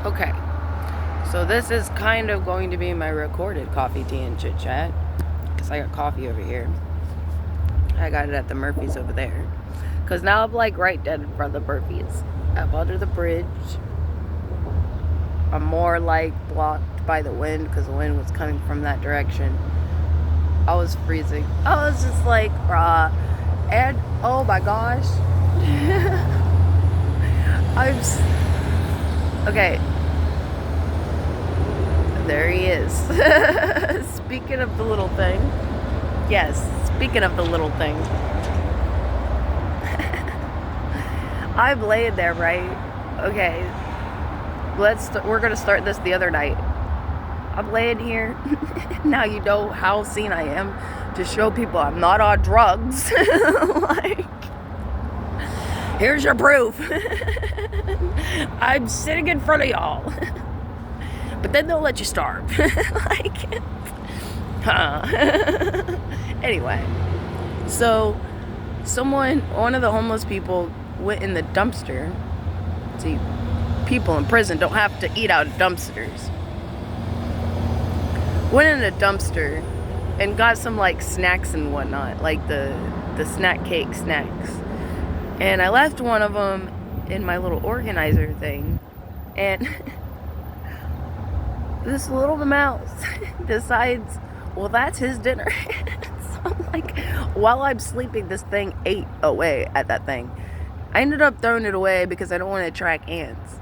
Okay, so this is kind of going to be my recorded coffee, tea, and chit chat. Because I got coffee over here. I got it at the Murphy's over there. Because now I'm like right dead in front of the Murphy's. I'm under the bridge. I'm more like blocked by the wind because the wind was coming from that direction. I was freezing. I was just like, raw. And oh my gosh. Okay. There he is. Speaking of the little thing. Yes, speaking of the little thing. I'm laying there, right? Okay. We're gonna start this the other night. I'm laying here. Now you know how seen I am to show people I'm not on drugs. Like, here's your proof. I'm sitting in front of y'all. But then they'll let you starve. Like, anyway, so one of the homeless people went in the dumpster. See, people in prison don't have to eat out of dumpsters. Went in a dumpster and got some like snacks and whatnot, like the snack cake snacks. And I left one of them in my little organizer thing, and this little mouse decides, well, that's his dinner. So I'm like, while I'm sleeping, this thing ate away at that thing. I ended up throwing it away because I don't want to attract ants.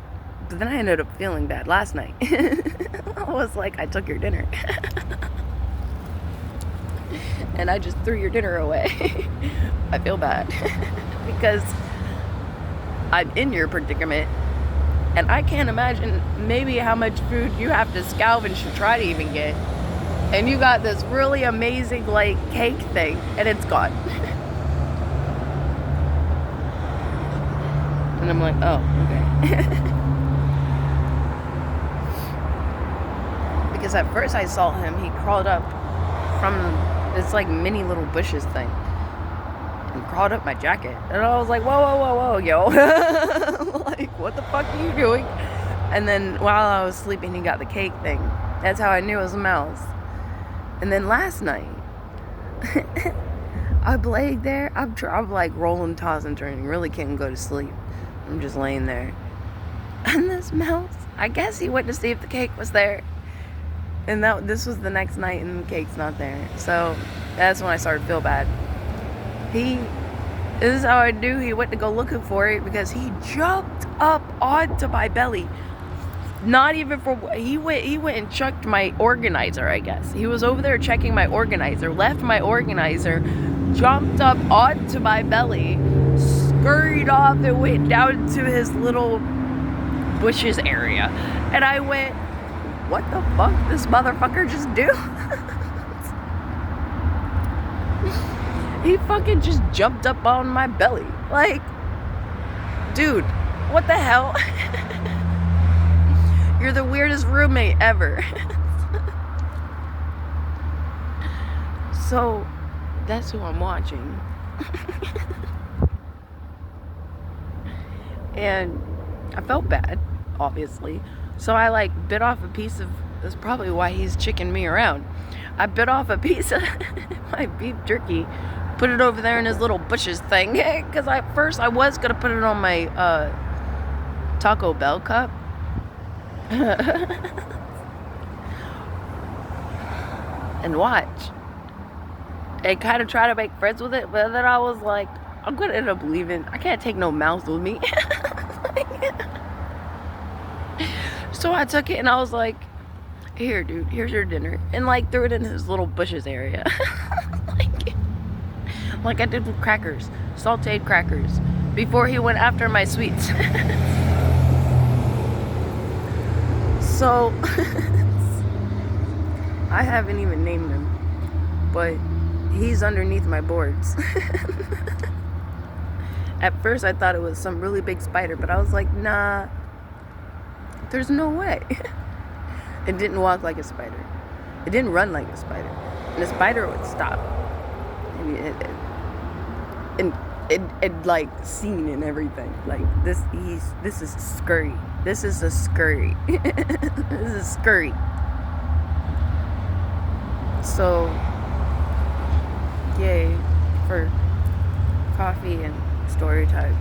But then I ended up feeling bad last night. I was like, I took your dinner. And I just threw your dinner away. I feel bad. Because I'm in your predicament. And I can't imagine maybe how much food you have to scavenge to try to even get. And you got this really amazing, like, cake thing, and it's gone. And I'm like, oh, okay. Because at first I saw him, he crawled up from this, like, mini little bushes thing. And crawled up my jacket. And I was like, whoa, yo. Like, what the fuck are you doing? And then while I was sleeping, he got the cake thing. That's how I knew it was a mouse. And then last night, I'm laying there. I'm like rolling, tossing, turning. Really can't go to sleep. I'm just laying there. And this mouse, I guess he went to see if the cake was there. And this was the next night and the cake's not there. So that's when I started to feel bad. This is how I knew he went to go looking for it, because he jumped up onto my belly. Not even for, he went and checked my organizer, I guess. He was over there checking my organizer, left my organizer, jumped up onto my belly, scurried off and went down to his little bushes area. And I went, what the fuck this motherfucker just do? He fucking just jumped up on my belly. Like, dude, what the hell? You're the weirdest roommate ever. So, that's who I'm watching. And I felt bad, obviously. So I like bit off a piece of, that's probably why he's chicking me around. I bit off a piece of my beef jerky, put it over there in his little bushes thing. Because at first I was going to put it on my Taco Bell cup. And watch. And kind of try to make friends with it. But then I was like, I'm going to end up leaving. I can't take no mouse with me. So I took it and I was like, here, dude, here's your dinner. And like threw it in his little bushes area. Like I did with crackers, sauteed crackers, before he went after my sweets. So, I haven't even named him, but he's underneath my boards. At first I thought it was some really big spider, but I was like, nah, there's no way. It didn't walk like a spider. It didn't run like a spider. And the spider would stop. And it like seen and everything. Like this is scurry. This is a scurry. This is scurry. So, yay for coffee and story time.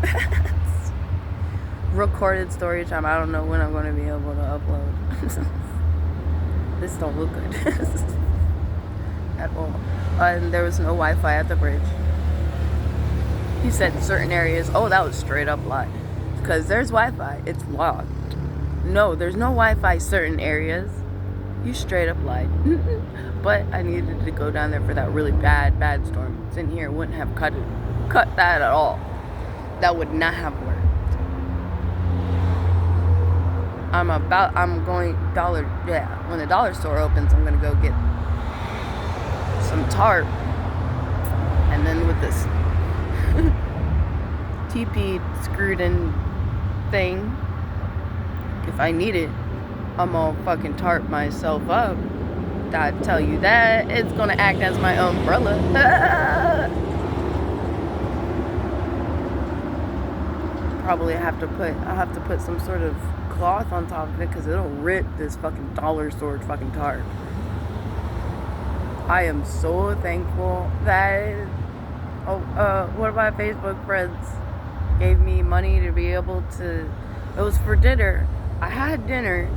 Recorded story time. I don't know when I'm going to be able to upload. This don't look good at all. And there was no Wi-Fi at the bridge. He said in certain areas. Oh, that was straight up lie. Because there's Wi-Fi. It's locked. No, there's no Wi-Fi certain areas. You straight up lied. But I needed to go down there for that really bad storm. It's in here. Wouldn't have cut that at all. That would not have worked. I'm going when the dollar store opens, I'm gonna go get some tarp, and then with this TP screwed in thing, if I need it, I'm gonna fucking tarp myself up. I tell you that. It's gonna act as my umbrella. Probably I'll have to put some sort of cloth on top of it because it'll rip this fucking dollar store fucking tarp. I am so thankful that one of my Facebook friends gave me money to be able to, it was for dinner. I had dinner,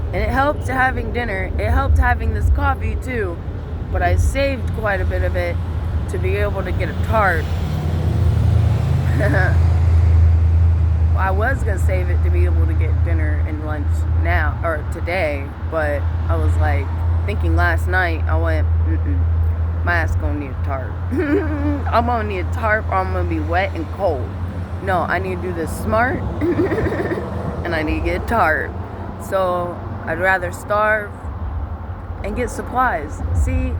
and it helped having dinner. It helped having this coffee too, but I saved quite a bit of it to be able to get a tarp. I was gonna save it to be able to get dinner and lunch now or today, but I was like thinking last night. I went, my ass gonna need a tarp. I'm gonna need a tarp, or I'm gonna be wet and cold. No, I need to do this smart, and I need to get a tarp. So I'd rather starve and get supplies. See,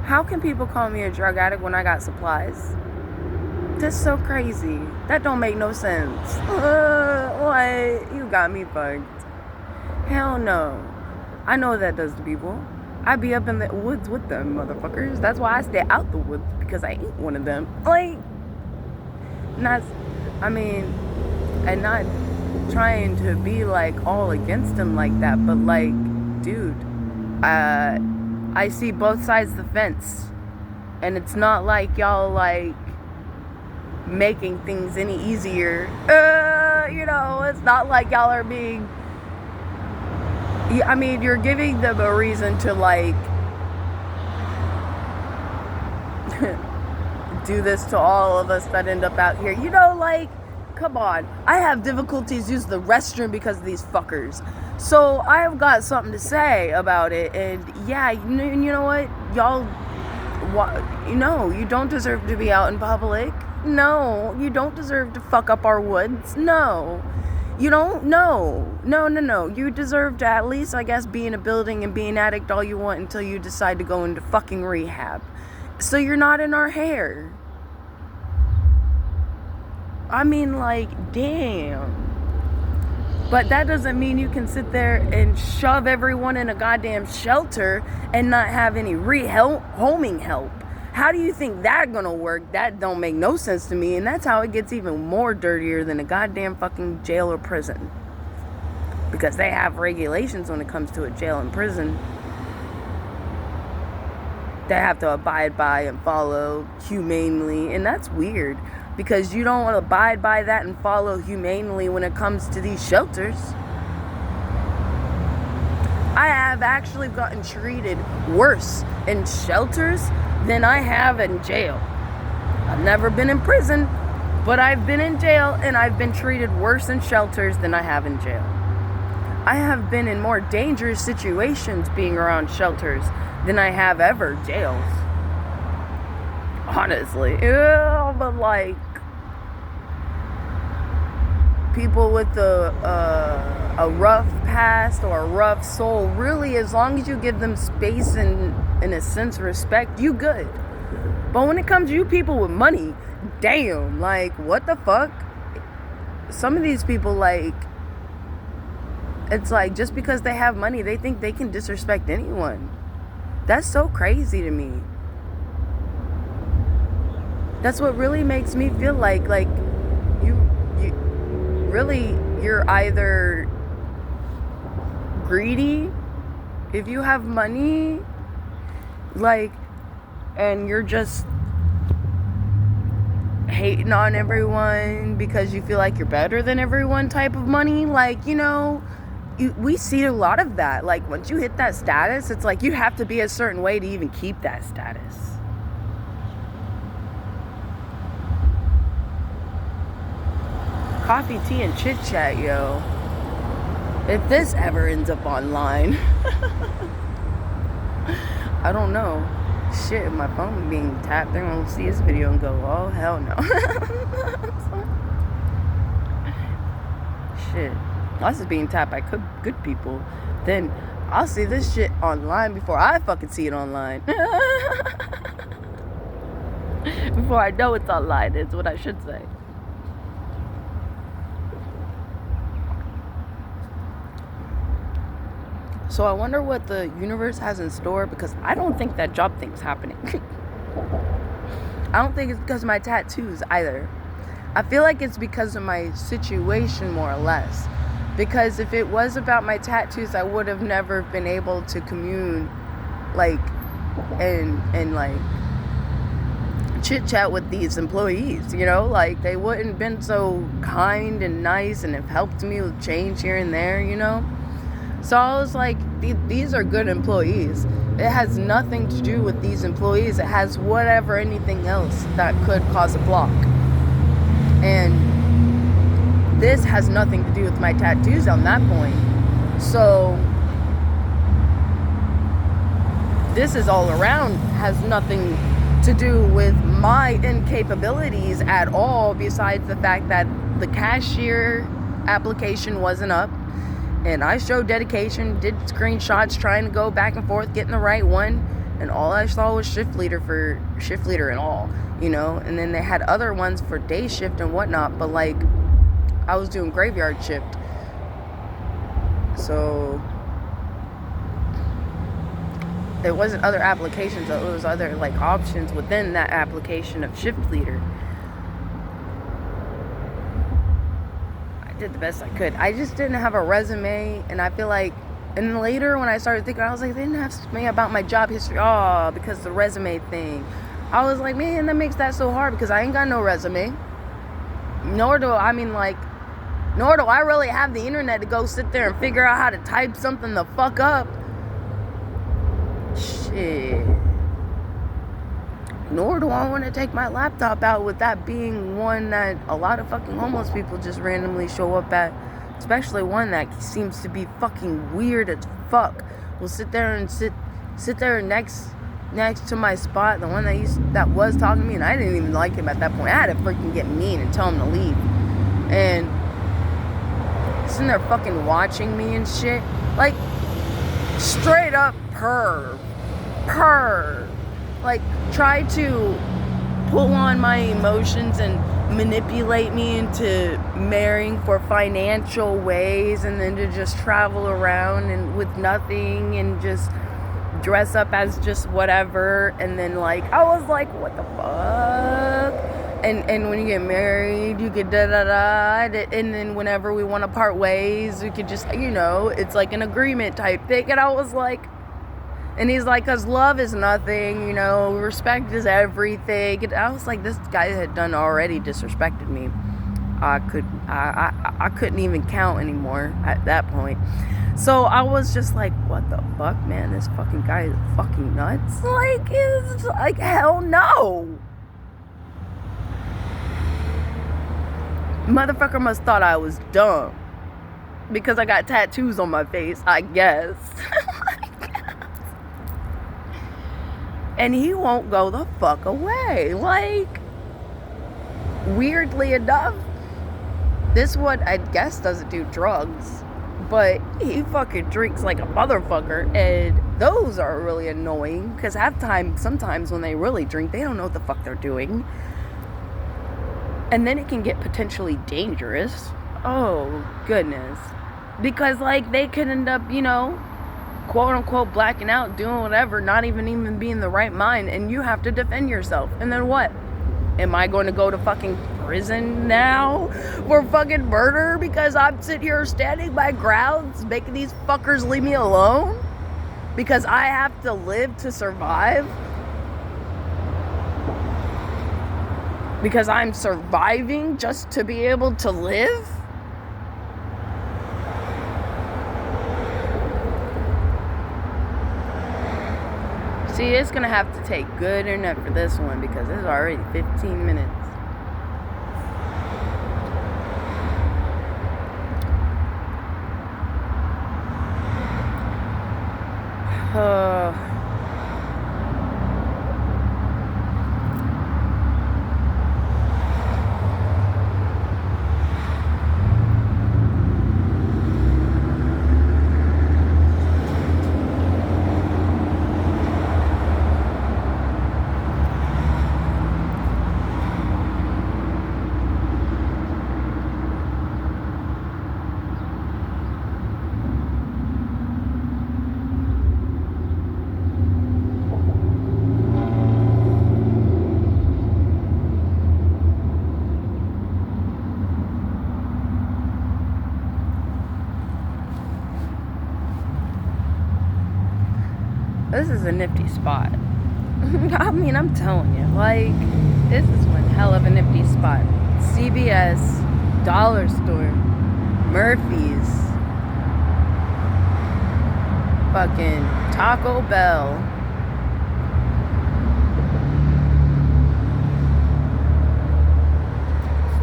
how can people call me a drug addict when I got supplies? That's so crazy. That don't make no sense. What? You got me bugged. Hell no. I know that does to people. I be up in the woods with them motherfuckers. That's why I stay out the woods, because I ain't one of them. Like, and not trying to be like all against them like that, but like, dude, I see both sides of the fence, and it's not like y'all like making things any easier. It's not like y'all are being, you're giving them a reason to like do this to all of us that end up out here. Like, come on. I have difficulties using the restroom because of these fuckers. So I've got something to say about it. And yeah, you know what? Y'all, you don't deserve to be out in public. No, you don't deserve to fuck up our woods. No, you don't. No. You deserve to at least, I guess, be in a building and be an addict all you want until you decide to go into fucking rehab. So you're not in our hair. Like, damn. But that doesn't mean you can sit there and shove everyone in a goddamn shelter and not have any homing help. How do you think that gonna work? That don't make no sense to me. And that's how it gets even more dirtier than a goddamn fucking jail or prison. Because they have regulations when it comes to a jail and prison. They have to abide by and follow humanely. And that's weird, because you don't want to abide by that and follow humanely when it comes to these shelters. I have actually gotten treated worse in shelters than I have in jail. I've never been in prison, but I've been in jail, and I've been treated worse in shelters than I have in jail. I have been in more dangerous situations being around shelters than I have ever jails. Honestly. But like, people with a rough past or a rough soul, really, as long as you give them space and, in a sense, respect, you good. But when it comes to you people with money, damn, like, what the fuck? Some of these people, like, it's like, just because they have money, they think they can disrespect anyone. That's so crazy to me. That's what really makes me feel like you really, you're either greedy if you have money, like, and you're just hating on everyone because you feel like you're better than everyone type of money. Like, you know, we see a lot of that. Like, once you hit that status, it's like you have to be a certain way to even keep that status. Coffee, tea, and chit-chat, yo. If this ever ends up online, I don't know. Shit, my phone being tapped, they're gonna see this video and go, oh, hell no. Shit. Unless it's being tapped by good people, then I'll see this shit online before I fucking see it online. Before I know it's online, is what I should say. So I wonder what the universe has in store, because I don't think that job thing's happening. I don't think it's because of my tattoos either. I feel like it's because of my situation, more or less. Because if it was about my tattoos, I would have never been able to commune, like, and like, chit-chat with these employees, you know? Like, they wouldn't have been so kind and nice and have helped me with change here and there, you know? So I was like, these are good employees. It has nothing to do with these employees. It has whatever, anything else that could cause a block. And this has nothing to do with my tattoos on that point. So this is all around, has nothing to do with my incapabilities at all, besides the fact that the cashier application wasn't up. And I showed dedication, did screenshots, trying to go back and forth, getting the right one. And all I saw was shift leader and all, you know. And then they had other ones for day shift and whatnot. But, like, I was doing graveyard shift. So it wasn't other applications. It was other, like, options within that application of shift leader. Did the best I could. I just didn't have a resume, and I feel like, and then later when I started thinking, I was like, they didn't ask me about my job history. Oh, because the resume thing. I was like, man, that makes that so hard, because I ain't got no resume. Nor do I really have the internet to go sit there and figure out how to type something the fuck up. Shit. Nor do I want to take my laptop out, with that being one that a lot of fucking homeless people just randomly show up at. Especially one that seems to be fucking weird as fuck. Will sit there next to my spot. The one that was talking to me, and I didn't even like him at that point. I had to freaking get mean and tell him to leave. And sitting there fucking watching me and shit. Like, straight up perv. Like, try to pull on my emotions and manipulate me into marrying for financial ways, and then to just travel around and with nothing and just dress up as just whatever. And then, like, I was like, what the fuck? And when you get married, you get da-da-da. And then whenever we want to part ways, we could just, you know, it's like an agreement type thing. And I was like, and he's like, because love is nothing, you know, respect is everything. And I was like, this guy had done already disrespected me. I couldn't even count anymore at that point. So I was just like, what the fuck, man? This fucking guy is fucking nuts. Like, it's like, hell no. Motherfucker must thought I was dumb because I got tattoos on my face, I guess. And he won't go the fuck away. Like, weirdly enough, this one, I guess, doesn't do drugs, but he fucking drinks like a motherfucker, and those are really annoying, because sometimes when they really drink, they don't know what the fuck they're doing. And then it can get potentially dangerous. Oh, goodness. Because, like, they could end up, you know, quote unquote blacking out, doing whatever, not even being in the right mind, and you have to defend yourself. And then what? Am I going to go to fucking prison now for fucking murder because I'm sitting here standing my grounds making these fuckers leave me alone? Because I have to live to survive? Because I'm surviving just to be able to live? See, it's gonna have to take good internet for this one because it's already 15 minutes. This is a nifty spot. I mean, I'm telling you, like, this is one hell of a nifty spot. CVS, Dollar Store, Murphy's, fucking Taco Bell,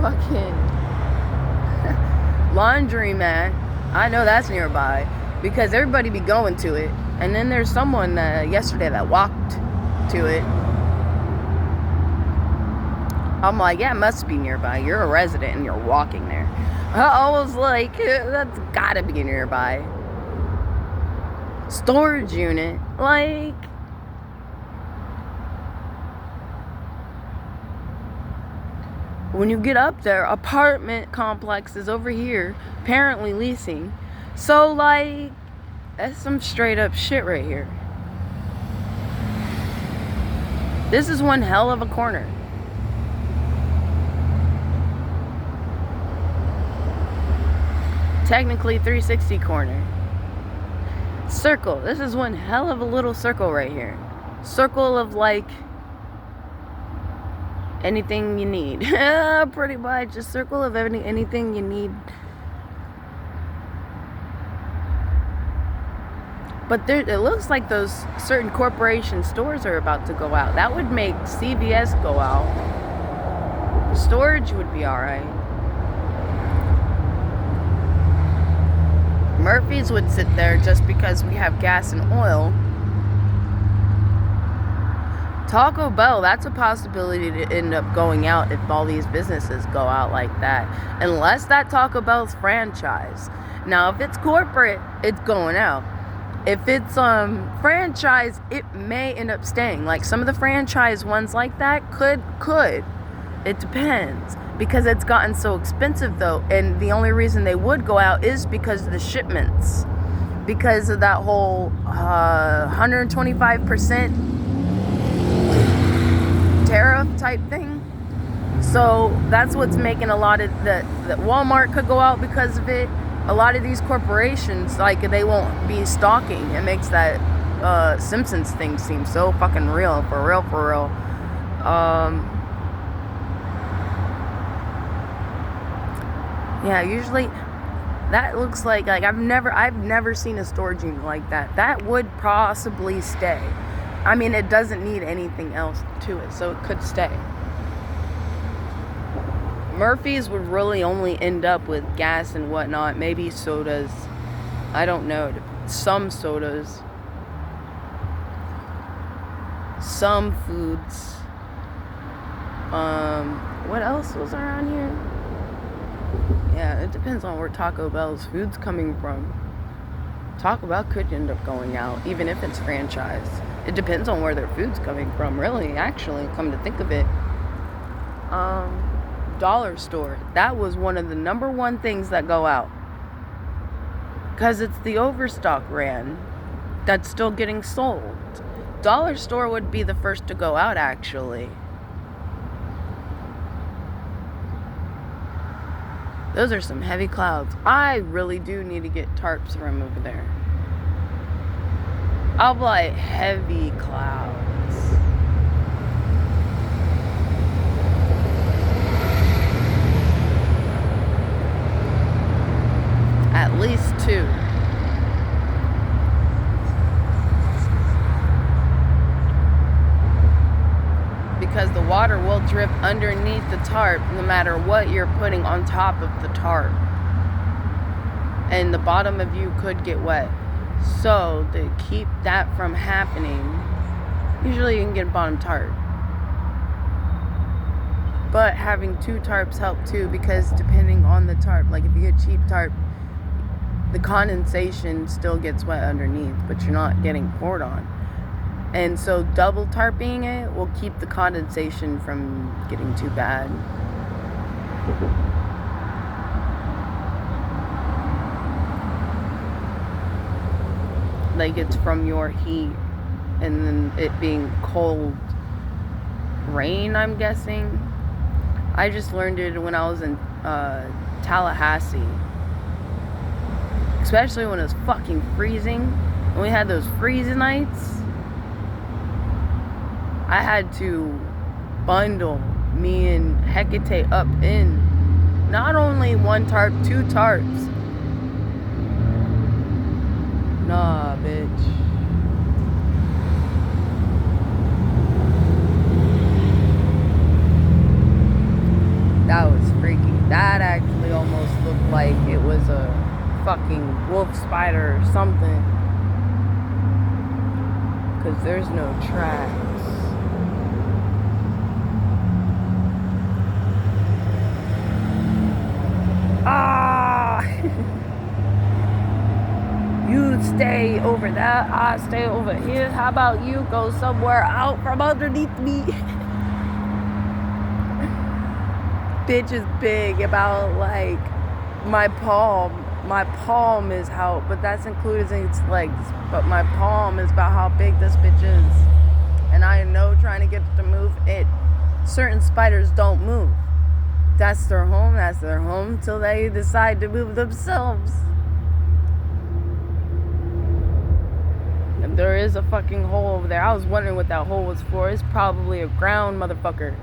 fucking laundromat. I know that's nearby because everybody be going to it. And then there's someone yesterday that walked to it. I'm like, yeah, it must be nearby. You're a resident and you're walking there. I was like, that's gotta be nearby. Storage unit. Like, when you get up there, apartment complex is over here, apparently leasing. So, like, that's some straight up shit right here. This is one hell of a corner. Technically 360 corner. Circle. This is one hell of a little circle right here. Circle of like anything you need. Pretty much a circle of anything you need. But there, it looks like those certain corporation stores are about to go out. That would make CVS go out. Storage would be alright. Murphy's would sit there just because we have gas and oil. Taco Bell, that's a possibility to end up going out if all these businesses go out like that. Unless that Taco Bell's franchise. Now, if it's corporate, it's going out. If it's franchise, it may end up staying. Like some of the franchise ones like that could. It depends. Because it's gotten so expensive though. And the only reason they would go out is because of the shipments. Because of that whole 125% tariff type thing. So that's what's making a lot of that Walmart could go out because of it. A lot of these corporations, like, they won't be stocking. It makes that Simpsons thing seem so fucking real. For real. Yeah, usually that looks like I've never seen a storage unit like that. That would possibly stay. I mean, it doesn't need anything else to it, so it could stay. Murphy's would really only end up with gas and whatnot. Maybe sodas. I don't know. Some sodas. Some foods. What else was around here? Yeah, it depends on where Taco Bell's food's coming from. Taco Bell could end up going out, even if it's franchise. It depends on where their food's coming from, really, actually, come to think of it. Dollar Store. That was one of the number one things that go out. Because it's the overstock brand that's still getting sold. Dollar Store would be the first to go out, actually. Those are some heavy clouds. I really do need to get tarps from over there. I'll be like heavy clouds. At least 2. Because the water will drip underneath the tarp no matter what you're putting on top of the tarp. And the bottom of you could get wet. So to keep that from happening, usually you can get a bottom tarp. But having 2 tarps help too, because depending on the tarp, like if you get cheap tarp, the condensation still gets wet underneath, but you're not getting poured on. And so double tarping it will keep the condensation from getting too bad. Like it's from your heat and then it being cold rain, I'm guessing. I just learned it when I was in Tallahassee. Especially when it was fucking freezing. When we had those freezing nights, I had to bundle me and Hecate up in not only 1 tarp, 2 tarps. Nah, bitch. That was freaky. That actually almost looked like it was a fucking wolf spider or something. Because there's no tracks. Ah! You stay over there, I stay over here. How about you go somewhere out from underneath me? Bitch is big, about like my palm. My palm is how, but that's including its legs. But my palm is about how big this bitch is. And I know trying to get it to move, certain spiders don't move. That's their home till they decide to move themselves. And there is a fucking hole over there. I was wondering what that hole was for. It's probably a ground motherfucker.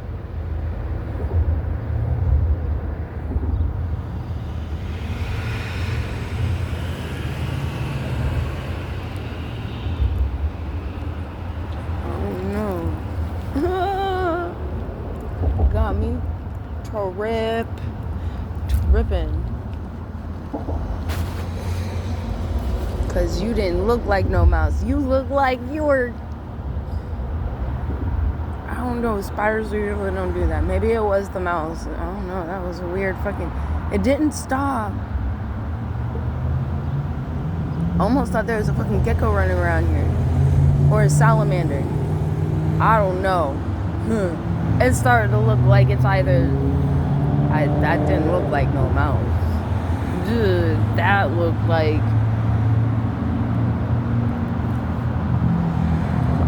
Got me tripping. Cause you didn't look like no mouse. You look like you were, I don't know, spiders usually don't do that. Maybe it was the mouse. I don't know, that was a weird fucking, it didn't stop. Almost thought there was a fucking gecko running around here. Or a salamander. I don't know. It started to look like it's either, that didn't look like no mouse. Dude, that looked like,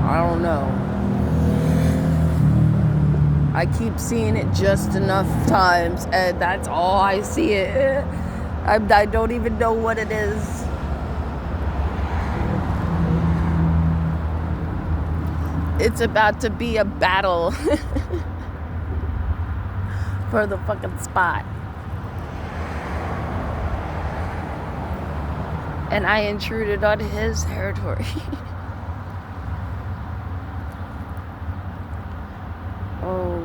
I don't know. I keep seeing it just enough times, and that's all I see it. I don't even know what it is. It's about to be a battle for the fucking spot. And I intruded on his territory. Oh.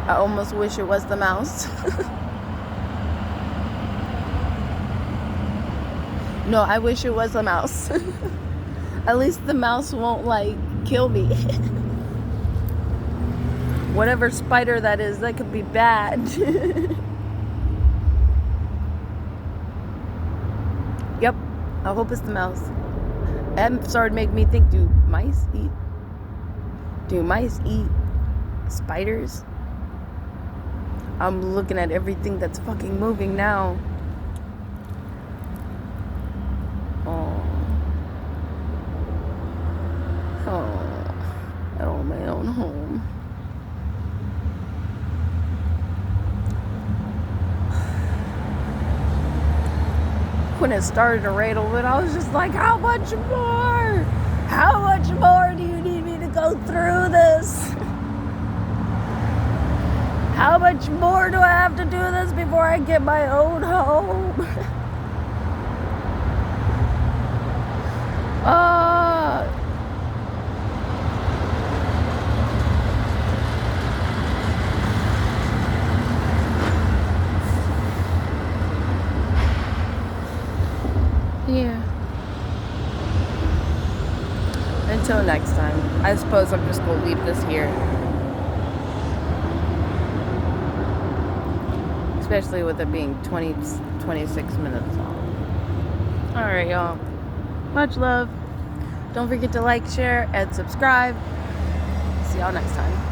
I almost wish it was the mouse. No, I wish it was a mouse. At least the mouse won't, like, kill me. Whatever spider that is, that could be bad. Yep, I hope it's the mouse. That started to make me think, do mice eat spiders? I'm looking at everything that's fucking moving now. Oh, my own home. when it started to rain a little bit, I was just like, how much more? How much more do you need me to go through this? How much more do I have to do this before I get my own home? Yeah. Until next time. I suppose I'm just going to leave this here. Especially with it being 26 minutes long. Alright, y'all. Much love. Don't forget to like, share, and subscribe. See y'all next time.